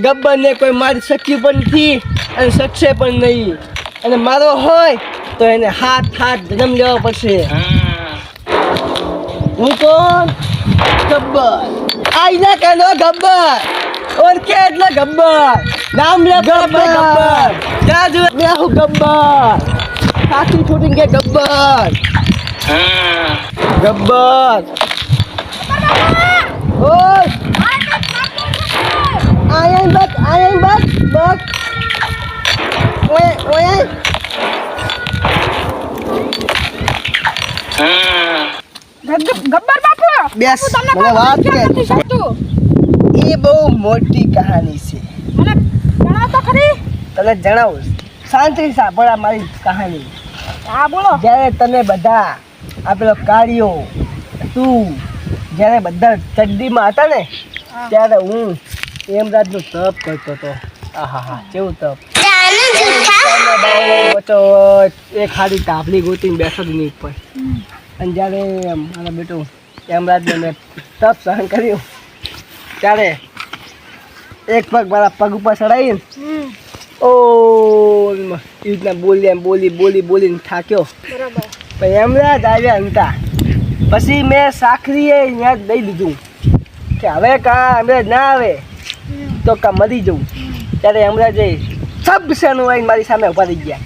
ગબ્બરને કોઈ મારી શક્યું પણ નથી અને શકશે પણ નહીં. અને મારો હોય તો એને હાથ જન્મ લેવો પડશે. હું કોણ? ગબ્બર. આઈના કાનો ગબ્બર. ઓળખે એટલે ગબ્બર. નામ લે ગબ્બર. ત્યાં જો મે હું ગબ્બર. સાચી છોટીને કે ગબ્બર. ગબ્બર. ઓય આયન બક ઓય ગબ્બર બાપુ બેસ મને વાત કે એ બહુ મોટી કહાની છે. મને જણાવ તો ખરી. તને જણાવું શાંતિ સાંભળ આ મારી કહાની. હા બોલો. જ્યારે તમે બધા આ પેલો કાર્યો તું જ્યારે બધા ચડ્ડીમાં હતા ને ત્યારે હું યમરાજનું તપ કરતો હતો. આહા કેવું તપ. એક ખાલી તાપલી ગોતીને બેસો જ નહીં ઉપર. અને જ્યારે મારા બેટું યમરાજને મેં તપ સહન કર્યું ત્યારે એક પગ મારા પગ ઉપર ચડાવીને ઓ એવી રીતના બોલીને થાક્યો. બરાબર. પછી યમરાજ આવ્યા હતા. પછી મેં સાખરીએ અહીંયા દઈ દીધું કે હવે યમરાજ ના આવે તો મરી જવું. ત્યારે યમરાજે સબ શેનું આવીને મારી સામે ઉભા થઈ ગયા.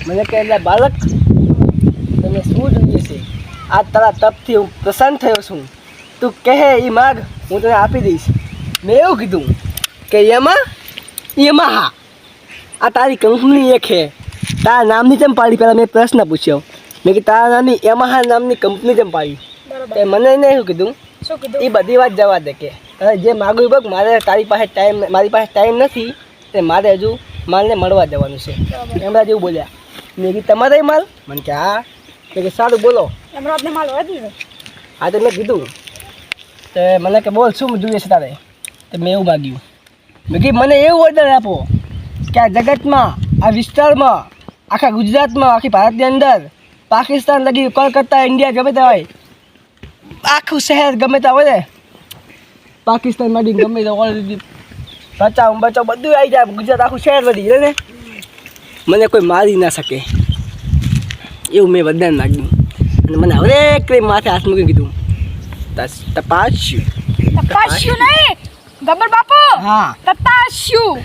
મને કહે એટલે બાળક તને શું જોઈએ છે? આ તારા તપથી હું પ્રસન્ન થયો છું. તું કહે એ માગ હું તને આપી દઈશ. મેં એવું કીધું કે યમાહા આ તારી કંપની એક છે. તારા નામની જેમ પાડી. પહેલાં મેં પ્રશ્ન પૂછ્યો. મેં કે તારા નામની યમાહા નામની કંપની જેમ પાડી. તે મને એને શું કીધું એ બધી વાત જવા દે કે તારે જે માગું બગ મારે મારી પાસે ટાઈમ નથી. તે મારે હજુ માલને મળવા જવાનું છે. એમરાજ એવું બોલ્યા. મેં કીધું તમારે માલ? મને કે હા. મેં કે સારું બોલો. એમરાજને માલ હોય ને. હા તો મેં કીધું તો મને કે બોલ શું જોઈએ છે તારે? તો મેં એવું માગ્યું. મેં કીધું મને એવું ઓર્ડર આપો કે આ જગતમાં આ વિસ્તારમાં આખા ગુજરાતમાં આખી ભારતની અંદર પાકિસ્તાન લગી કોલકાતા ઇન્ડિયા ગમે તે હોય આખું શહેર ગમે ત્યાં હોય ને પાકિસ્તાન માંથી ગમે તે ઓલરેડી બચાવ બધું આવી જાય. ગુજરાત આખું શહેર વધી જાય ને મને કોઈ મારી ના શકે એવું મેં વરદાન માગ્યું. અને મને હરેક માથે હાથ મૂકી કીધું તપાસ્યું નહીં ગબ્બર બાપુ. હા તપાસ્યું.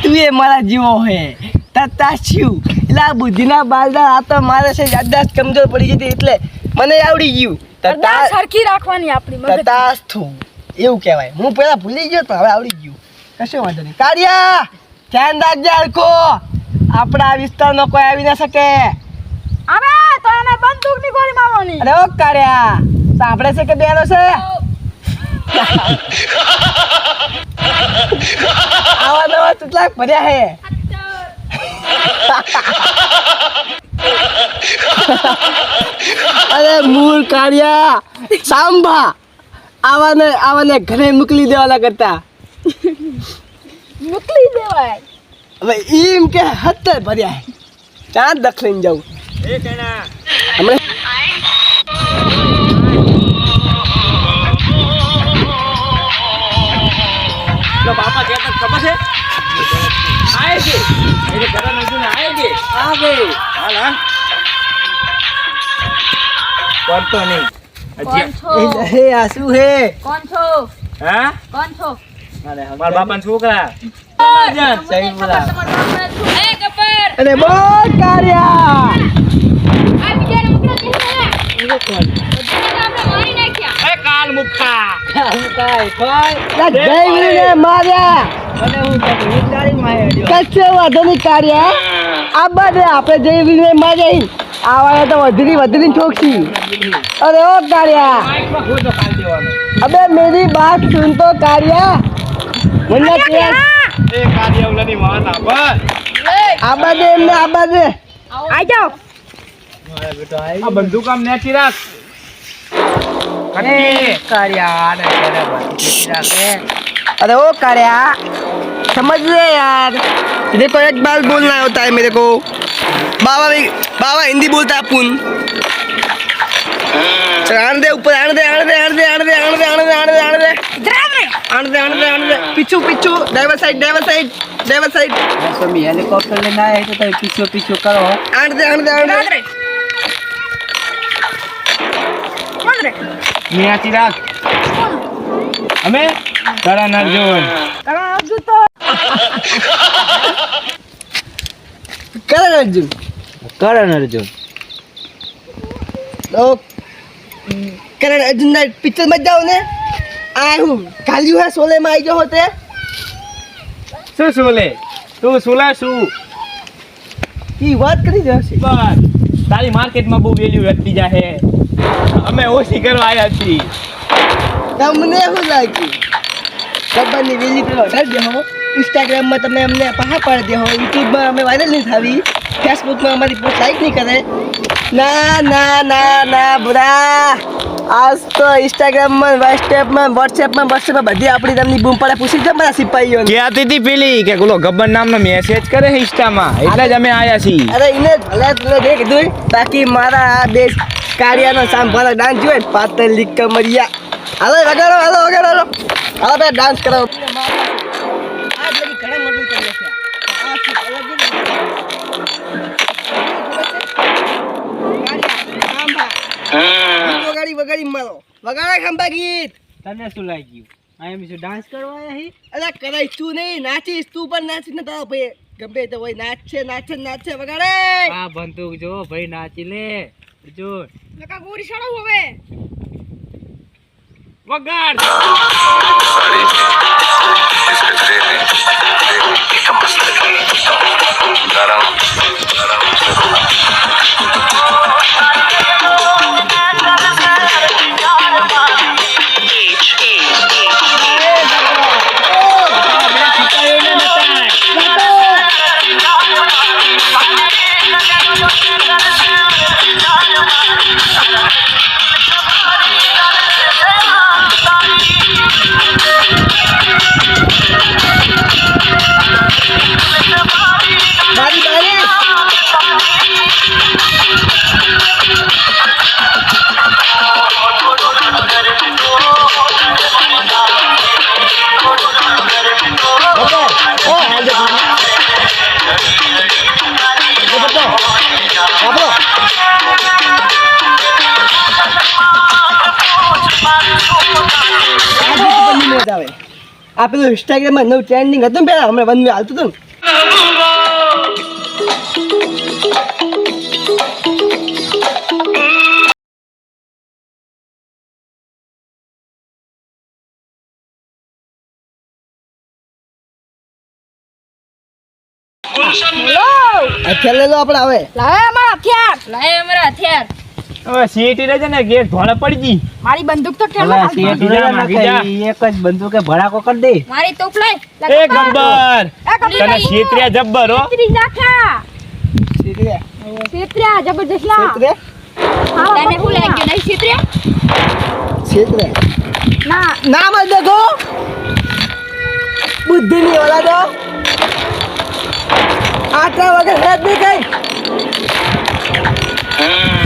તું એ મારા જીવો હે તતાસ્યું. એટલે આ બુદ્ધિના બાલદા આ તો મારે છે યાદદાસ્ત કમજોર પડી જતી એટલે મને આવડી ગયું. સરખી રાખવાની આપણી મગજ. તતાસ્તું એવું કહેવાય. હું પહેલાં ભૂલી ગયો તો હવે આવડી ગયું. કશો વાંધો નહીં. કાળિયા ધ્યાન રાખજે હરખો. આપણા વિસ્તારમાં કોઈ આવી ના શકે. આવે તો એને બંદૂકની ગોળી મારવાની. અરે ઓ કાળિયા સાંભળે છે કે બેનો છે? આવા નવા ચૂટલા ભર્યા હે. અરે મૂળ કાળિયા સાંભા આવાને ઘરે મોકલી દેવાના કરતા મોકલી દેવાય. હવે એમ કે હત્તર ભર્યા હે. ત્યાં દખલીને જાઉં હમણાં. બાપા કહેતા ખબર છે આય છે એટલે ઘરે નજુને આય છે આ ગઈ હાલ હાલ પડતો નહીં. કોણ છો? હે આ શું હે? કોણ છો? હા કોણ છો? મારા બાપાના છોકરા. સહી બોલા. એ ગબ્બર. અરે બોલ કાળિયા. આ બીજા રમકડા કે છે? આપણે મારી નાખ્યા. એ કાલ મુખા જય વીરને માર્યા. કચ્છે વાંધો નહીં કાઢ્યા. આ બાદ આપણે જય વીરને માર્યા. આવા તો વધરી ઠોકશી. અરે ઓ કાઢ્યા અબે મેરી બાત સુન તો કાઢ્યા. મને કે એ કાદિયાવલાની વાત આબર આબા દે એમને આબા દે. આઈ જાઓ. આ બંદૂક આમ નેચી રાખ. अरे वो कार्या समझ ले यार. देखो एक बार बोलना होता है मेरे को. बाबा हिंदी बोलता है अपन. चल आने दे ऊपर आने दे पीछू ड्राइवर साइड स्वामी हेलीकॉप्टर लेने आए तो पीछे करो आंट दे मियाँ चिराग हमें करण अर्जुन करण अर्जुन तो करण अर्जुन ना पिक्चर मत जाओ ने आयु कालियो है सोले में आई जो होते શું સુલે તું સુલા શું ई बात करी जैसे બસ તારી માર્કેટમાં બહુ વેલ્યુ વધતી જાહે અમે ઓછી કરવા આવ્યા છીએ તમને શું લાગ્યું ખબરની વેલી પેલો ઢાળ દે હો ઇન્સ્ટાગ્રામમાં તમે અમને પહા પાડી દે હો યુટ્યુબમાં અમે વાયરલ નહીં થાવી ફેસબુકમાં અમારી પોસ્ટ લાઈક નહીં કરે ના બુરા આજ તો ઇન્સ્ટાગ્રામમાં વોટ્સએપમાં બધી આપણી તમને બૂમ પડે પૂછી જ મારા સિપાહીઓને કહેતી હતી પેલી કે ઓલો ગબ્બર નામનો મેસેજ કરે છે ઇન્સ્ટામાં એટલે જ અમે આવ્યા છીએ અરે એને ભલે તું દે કીધું બાકી મારા આ બે કારિયાનો સાંભળો ડાન્સ જોઈ પાતળી કમરિયા હાલો વગાડો હાલો બે ડાન્સ કરો આ લગી ઘણા મોડું કરી નાખ્યા વગાડી મારો વગાડા ખંભા ગીત તને શું લાગ્યું આ એમ શું ડાન્સ કરવા આવ્યા હી અરે કરાઈશ તું નહીં નાચીશ તું પણ નાચીશ ને તારો ભાઈ ગમે તો હોય નાચે વગાડે આ બંદૂક જો ભાઈ નાચી લે અર્જુન લકા ગોરી સડો હવે વગાડ આ પેલું ઇન્સ્ટાગ્રામમાં નવું ટ્રેન્ડિંગ હતું પેલા હમણાં વન વે હાલતું હતું હથિયાર લઈ લો આપણે હવે લાય અમારા હથિયાર હવે સીટી રહેજે ને ગેટ ધોળે પડી ગઈ મારી બંદૂક તો ઠેલો એક જ બંદૂકે ભડાકો કરી દે મારી તોપ લાય એ ગબ્બર તને સીતરિયા જબ્બર હો સીતરી નાખા સીતરિયા જબરદસ્ત લા તને હું લાગ્યું નહીં સીતરિયા ના મત દેખો બુદ્ધિ ની ઓલાદો આટલા વગર હેત નહીં કઈ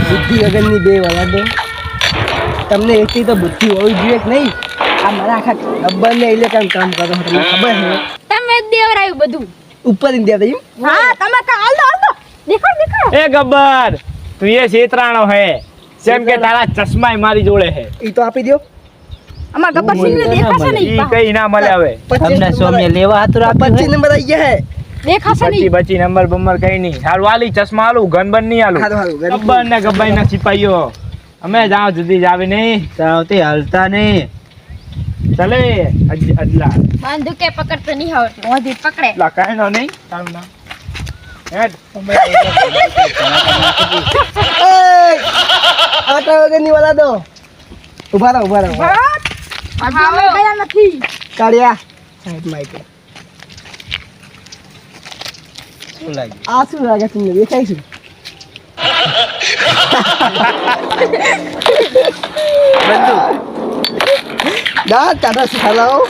બુદ્ધિ વગરની બે ઓલાદો તમને એટલી તો બુદ્ધિ હોવી જોઈએ કે નહીં આ મારા આખા ગબ્બર ને એટલે કામ કરો છો તમને ખબર છે તમે દેવરાયું બધું ઉપર ઇન્ડિયા થઈ હા તમે હાલ દો દેખો એ ગબ્બર તું એ છેતરાણો હે જેમ કે તારા ચશ્મા મારી જોડે હે એ તો આપી દો અમાર ગબ્બર સિંહ ને દેખાશે ઈ નહીં કઈ ના મળે હવે તમને સોમ્ય લેવા હાથ રાખો 25 નંબર આવી ગયા હે દેખાશે બચી નહીં બચી નંબર બંબર કઈ નહીં હારું આલી ચશ્મા આલું ગન બન નહીં આલું હારું, ગબ્બર ને ગબ્બાઈ ના સિપાહીઓ અમે જાવ જુદી જાવે નહીં ચાવતી હાલતા નહીં ચલે અજલા બંદૂકે પકડતો નહીં આવડતું મોધી પકડે લા કાઈ નો નહીં તારું નામ હેડ આટા વગરની ઓલાદો ઉભા રહો હા ગયા નથી કાળિયા સાઈડમાં આવી શું લાગ્યું આ શું લાગે તમને દેખાય છે ના ટાટા શીખાલાઓ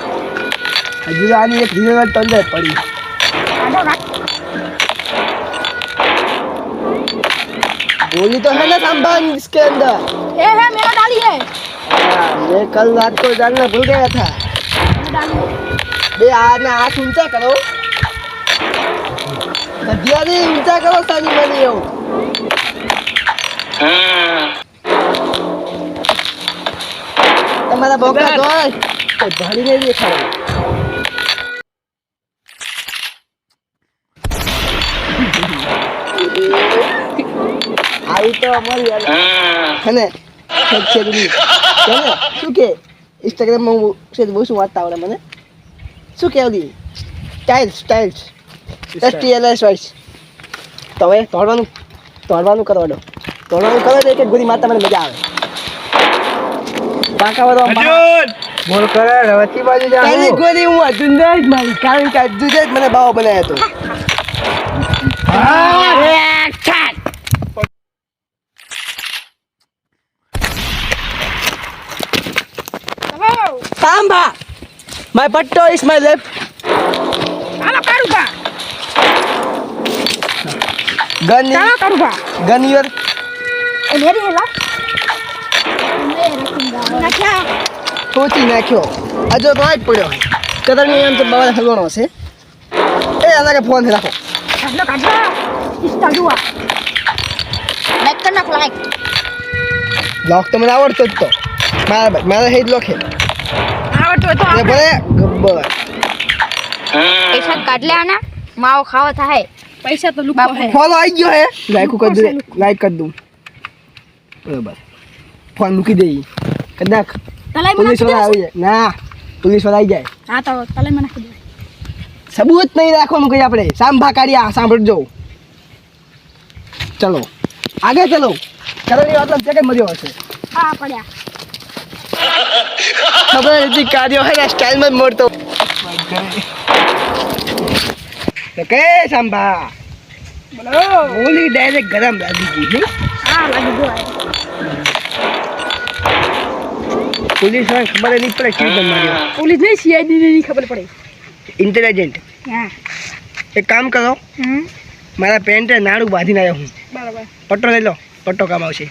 હજુ આની એક રિઝલ્ટ અંદર પડી गोली तो है ना सामान इसके अंदर है मेरा डाली है मैं कल रात को जानना भूल गया था બે આના હાથ ઊંચા કરો ગધિયાથી ઊંચા કરો સાની બની એવું તમારા બોકા ધોય તો ભરીને દેખાડો આવી તો અમારી અને છે દીદી શું કે ઇન્સ્ટાગ્રામમાં હું છે બહુ શું વાંચતા આવડે મને શું કહેવું દીદી સ્ટાઇલ્સ STLS વાઇસ તો હવે તોડવાનું કરો દો તોડવાનું કરો તો એક એક ગોળી મારતા મને મજા આવે કાકા વાળો બોલ કરે રવતી બાજુ જા પહેલી ગોળી હું અર્જુન જ મારી કારણ કે અર્જુન જ મને બાવો બનાવ્યો હતો Samba! My putto is my left. Hello કારુબા Gun ચાલો કારુબા gun your એ મેરી હેલા નાખ્યા પોચી નાખ્યો આજો તો આજ પડ્યો કદરની એમ તો બાવા હલવાનો છે એ આના ફોન રાખો કાઢલો ઇસ્ટા જુઆ લાઈક કર નાખ લાઈક લોક તો મને આવડતો જ તો મારા હેડ લોક હે આવડતો તો એ ભલે ગબ્બર પૈસા કાઢ લે આના માવો ખાવા થાય પૈસા તો લુકો હે ફોન આવી ગયો હે લાઈક કરી દઉં બરાબર ફોન મૂકી દઈ કદાચ પોલીસ વાળા આવી જાય ના પોલીસ વાળા આવી જાય હા તો તલે મને નાખી દે સબૂત નહીં રાખવાનું કઈ આપણે સાંભા કાઢ્યા સાંભળજો ચલો આગળ ચલો ચલો ની વાત છે કે મજો હશે હા પડ્યા ખબર હતી કાર્યો હે સ્ટાઇલમાં મોડતો તો કે સાંભા બોલો ઓલી ડાયરેક્ટ ગરમ લાગી ગઈ નહીં હા લાગી ગયો પોલીસ વાળા ખબર નહીં પડે કેવી ગમ માર્યો પોલીસ નહીં સીઆઈડી ની ખબર પડે ઇન્ટેલિજન્ટ હા એક કામ કરો મારા પેન્ટે નાડું બાંધીને આવ્યો હું બરાબર પટ્ટો લઈ લો પટ્ટો કામ આવશે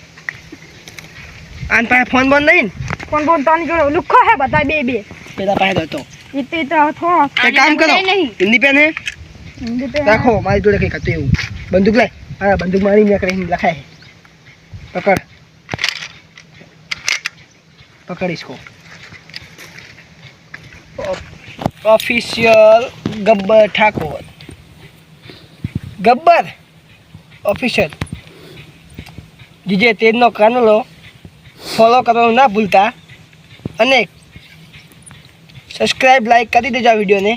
આન પાસે ફોન બંધ નહીં કોણ બોલ તાની જોડે લુખો હે બધા બે બે પેલા પાસે હતો ઇતે તો થોડો એક કામ કરો હિન્દી પેન હે હિન્દી पे રાખો મારી જોડે કંઈક હતું એવું બંદૂક લાય હા બંદૂક મારી મેં કરીને લખાય પકડ પકડ इसको ऑफिशियल गब्बर ठाकुर गब्बर ऑफिशियल જીજે તેજનો કાનુલો ફોલો કરવાનું ના ભૂલતા અને સબસ્ક્રાઇબ લાઈક કરી દેજો આ વિડીયોને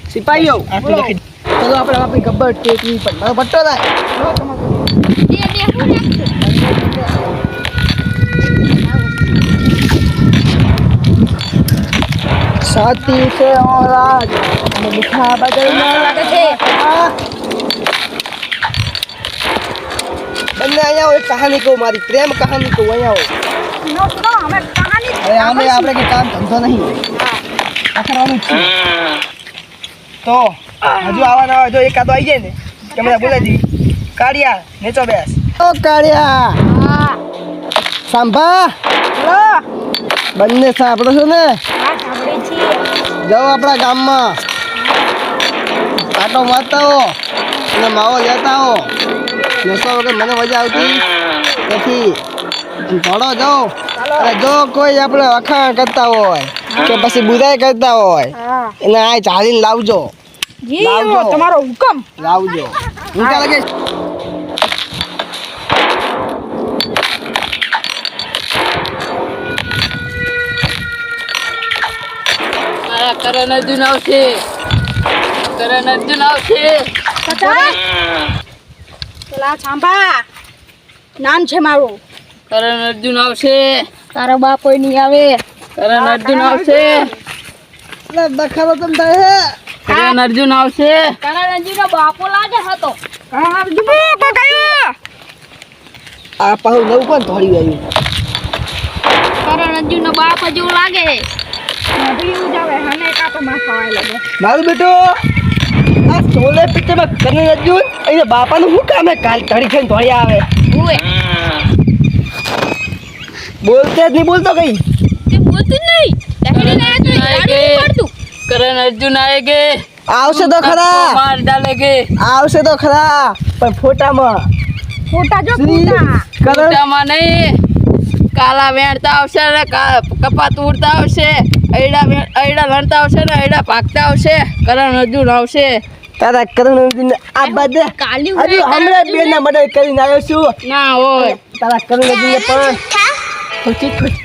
સિપાહીઓ આટલું લખી ચલો આપણે આપણી ગબ્બર ટેકવી પણ મારો પટ્ટો લાય દે હું નાખું साथी से और आज लिखा बदलना લાગે છે બંને અહીંયા આવો એક કહાની કહું મારી પ્રેમ કહાની કહું અહીંયા આવો સુનો અમે કહાની હવે આમે આપણે કે કામ ધંધો નહીં આખરવાનું જ છે તો હજુ આવવાના હોય જો એકાદો આવી જાય ને કે મને બોલાવી દીધી કાળિયા નેચો બેસ ઓ કાળિયા હા સાંભા બોલો બંને સાંભળો છો ને હા સાંભળે છીએ જાઓ આપણા ગામમાં આટો મારતા હો અને માવો લેતા હો નશો વગર મને મજા આવતી તેથી થોડો જાઓ અને જો કોઈ આપણે વખાણ કરતા હોય કે પછી બુરાઈ કરતા હોય હા એને આ ચાલીને લાવજો જી લાવજો. તમારો હુકમ લાવજો હું ક્યાં લગે કરણ અર્જુન આવશે કાકા પેલા સાંભા નામ છે મારું કરણ અર્જુન આવશે તારો બાપ કોઈ નહીં આવે કરણ અર્જુન આવશે એટલે બખાડો તમ થાય હે કરણ અર્જુન આવશે કરણજીનો બાપો લાગે હતો કરણજી બાપો કયો આ પાહુ નવું કોણ ધોળી આવ્યું કરણજીનો બાપ જેવું લાગે નદી ઉજાવે હને કાતો માથા આવે લાગે મારું બેટો આ સોલે પિક્ચરમાં કરણ અર્જુન એને બાપાનું શું કામ હે કાલ ધડી ખાઈને ધોળી આવે ઓએ બોલતે જ નહીં બોલતો કઈ તે બોલતું નહીં અર્જુન આયા તો ગાડી પડતું. करण अर्जुन आएंगे આવશે તો ખરા, मार डालेंगे આવશે તો ખરા, પણ ફોટામાં ફોટા જો શ્રી ફોટા. કરણ મોટામાં નહીં કાલા વેણતા આવશે ને કપા તૂરતા આવશે અયડા લણતા આવશે ને અયડા ભાગતા આવશે કરણ અર્જુન આવશે તારા કરણ અર્જુન આ બધે કાલ્યું હજુ હમણાં બે ના મદદ કરીને આવ્યો છું. ના હોય તારા કરણ અર્જુનને પણ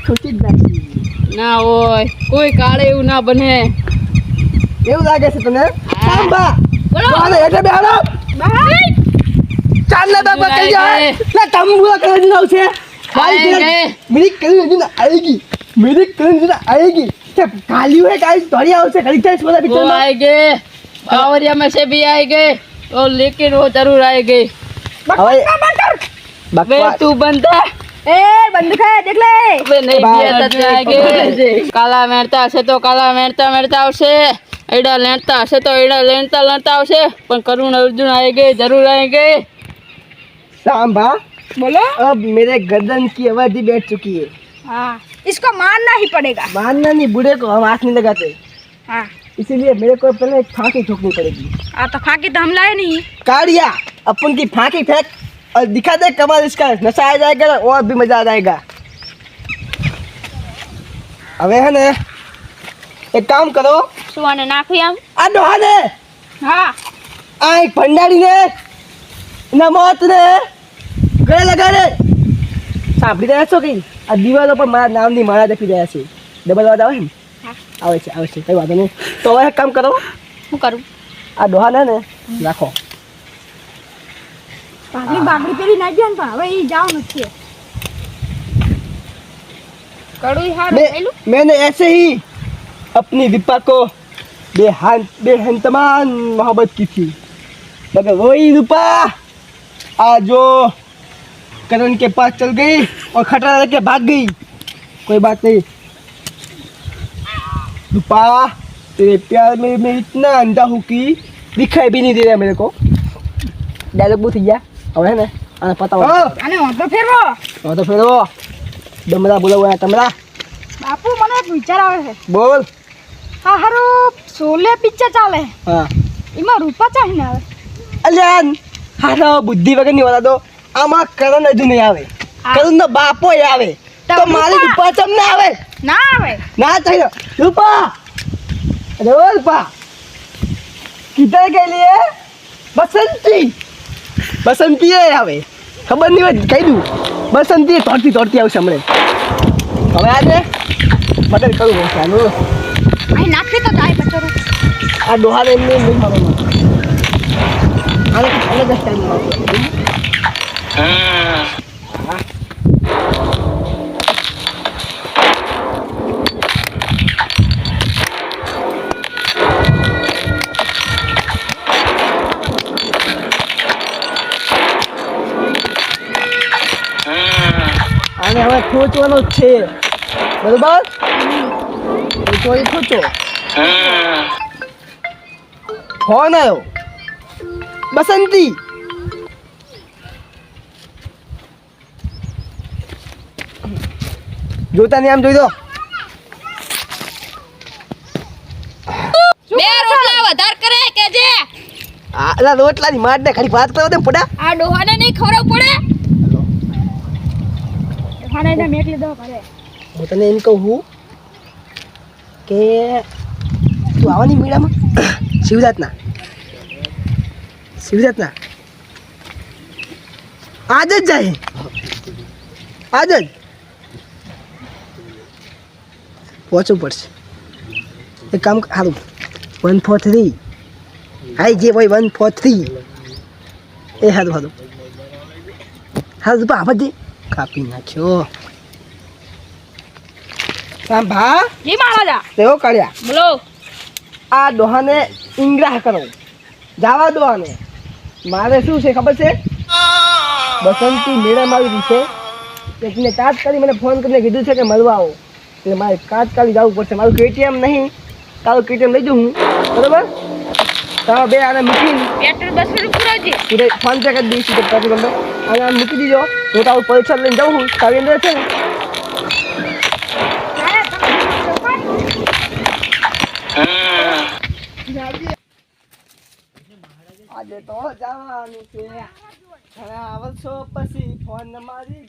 ખુશી જ નાખી. ના હોય કોઈ કાળે એવું ના બને એવું લાગે છે તને? સાંભા બોલો. બોલો એટલે બેહાડો ભાઈ ચાલ ને બાબા કઈ જાય આएंगे લે તંબુરા કરણ અર્જુન આવશે. આएंगे मेरी करण अर्जुन आएगी, मेरी करण अर्जुन आएगी. क्या कालियो है काली धोरी आवશે ઘડી થાય સોલા वो પિક્ચર માં. आएंगे बावरिया में से भी आएंगे और लेकिन वो जरूर आएंगे હવે वे બકવાસ तू बनता એ બંધ કર દેખ લે. वे नहीं बाहर दिया तब आएंगे काला मेरता हसे तो काला मेरता मेरता आवશે एड़ा लेणता हसे तो एड़ा लेणता लणता आवશે પણ કરુણ અર્જુન आएंगे जरूर आएंगे सांभा बोलो. अब मेरे गर्दन की अवधि बैठ चुकी है. हाँ इसको मारना ही पड़ेगा. मारना नहीं, बूढ़े को हम हाथ नहीं लगाते, हाँ इसीलिए मेरे को पहले एक फांकी ठोकनी पड़ेगी. आ तो फाकी तो हम लाए नहीं. काड़िया अपन की फांकी फेंक और दिखा दे कमाल इसका, नशा आ जाएगा ना और भी मजा आ जाएगा. હવે હે ને એક કામ કરો, શું આને નાખી આમ. આ ડોહાને હા આ એક ભંડારીને એના મોતને ગળે લગાડે. સાંભળી રહ્યા છો કઈ? આ દિવાલો પર મારા નામની માળા લખી રહ્યા છે. ડબલ અવાજ આવે ને? આવે છે કઈ વાંધો નહીં. તો હવે એક કામ કરો, શું કરું. આ ડોહાને ને રાખો. પાઘડી બાગડી પેલી નાખી ને પણ હવે ઈ જાવ નથી. કડું હારું થયેલું. मैंने ऐसे ही अपनी दीपा को बेहन तमाम मोहब्बत की थी, मगर वही रूपा आज जो करण के पास चल गई और खतरा लेके भाग गई. कोई बात नहीं रूपा, तेरे प्यार में मैं इतना अंधा हूँ कि दिखाई भी नहीं दे रहा मेरे को. डायलॉग बहुत गया હવે ને આને પતાવો. આને વાંધો ફેરવો. તો ફેરો ડમરા બોલાવો તમરા. બાપુ મને એક વિચાર આવે છે. બોલ. હા હારું સોલે પિક્ચર ચાલે હા એમાં રૂપા ચાહીને આવે. અલ્યા હારો બુદ્ધિ વગરની વાળા તો આમાં કરણ હજુ નહીં આવે. કરણ નો બાપો આવે તો મારી રૂપા ચમ ના આવે. ના આવે. ના થઈ રૂપા. અરે ઓ રૂપા કિધર ગયેલી હે? બસંતી આવે. ખબર નહીં હોય કહી દઉં. બસંતી તોડતી આવશે હમણાં. હવે આજે મદદ કરું પડશે આનું. અહીં નાખી તો જાય બચરો. આ ડોહાને એમને નહીં મારવાનું. આને કંઈક અલગ જ ટાઈમ મારવાનો. આને હવે ખોચવાનો જ છે, બરોબર? ખોચો ફોન આવ્યો. બસંતી જોતા ને આમ જોઈ દો. બે રોટલા વધાર કરે કે જે આલા રોટલાની માર ને ખાલી વાત કરો દે પડા. આ ડોહાને નહીં ખવડાવ પડે. ડોહાને એને મેક લીધો કરે. હું તને એમ કહું કે તું આવવાની મેળામાં શિવરાતના આજ જ જાય. આજ જ પહોંચવું પડશે. એક કામ સારું 143 હાઈ જે ભાઈ 143 એ સારું આપડે કાપી નાખ્યો. સાંભા જી મહારાજા તેઓ કર્યા. બોલો. આ ડોહાને ઇંગ્રાહ કરો, જવા દો આને. મારે શું છે ખબર છે? બસંતી મેળામાં આવી છે. એકને તાત્કાલિક મને ફોન કરીને કીધું છે કે મળવા આવો, એટલે મારે તાત્કાલિક જવું પડશે. મારું કેટીએમ નહીં, તારું કેટીએમ લઈ જઉં હું, બરાબર? તમે બે આને મૂકીને પેટ્રોલ 200 રૂપિયા છે. પૂરે ફોન પે કરી દઈશ પેટ્રોલ પંપ. અને આને મૂકી દીધો. હું તારું પરીક્ષા લઈને જાઉં છું. તારી અંદર છે ને આજે તો જવાનું છે ઘણા વર્ષો પછી ફોન મારી